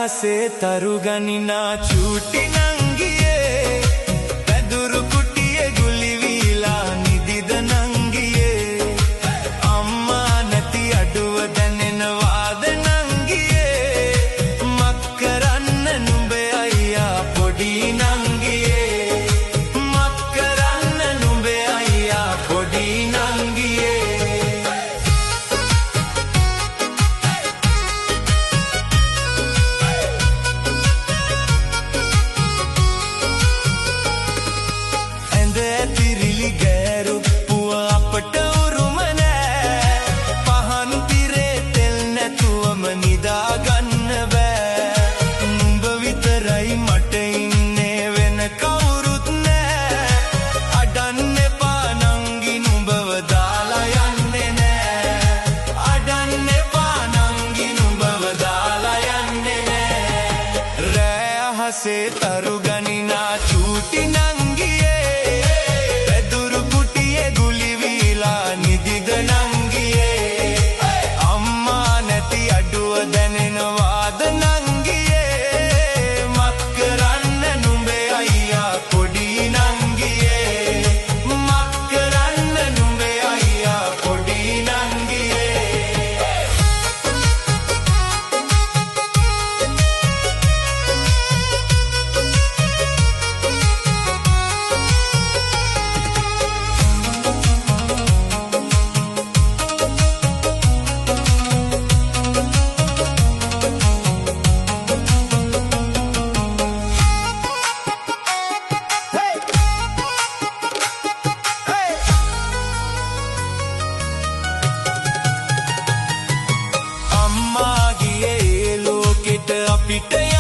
අහසේ තරු ගනිනා චූටි නංගියේ පැදුරු කුටියේ ගුලි වීලා නිදිද නංගියේ අම්මා නැති අඩුව දැනෙනවාද නංගියේ මක් කරන්න නුඹේ අයියා පොඩි නංගියේ මක් කරන්න නුඹේ අයියා පොඩි නංගියේ තිරිලි ගෑරු පුව අපට උරුම නෑ පහන් තිරේ තෙල් නැතුවම නිදාගන්න බෑ නුඹ විතරයි මට ඉන්නේ වෙන කවුරුත් නෑ අඩන්න එපා නංගි නුඹව දාලා යන්නේ නෑ අඩන්න එපා නංගි නුඹව දාලා යන්නේ නෑ රෑ අහසේ තරු ගනිනා චූටි නංගියේ දැනෙනවාද නංගියේ මක් කරන්න නුඹේ අයියා පොඩි නංගියේ මක් කරන්න නුඹේ අයියා පොඩි නංගියේ අපිට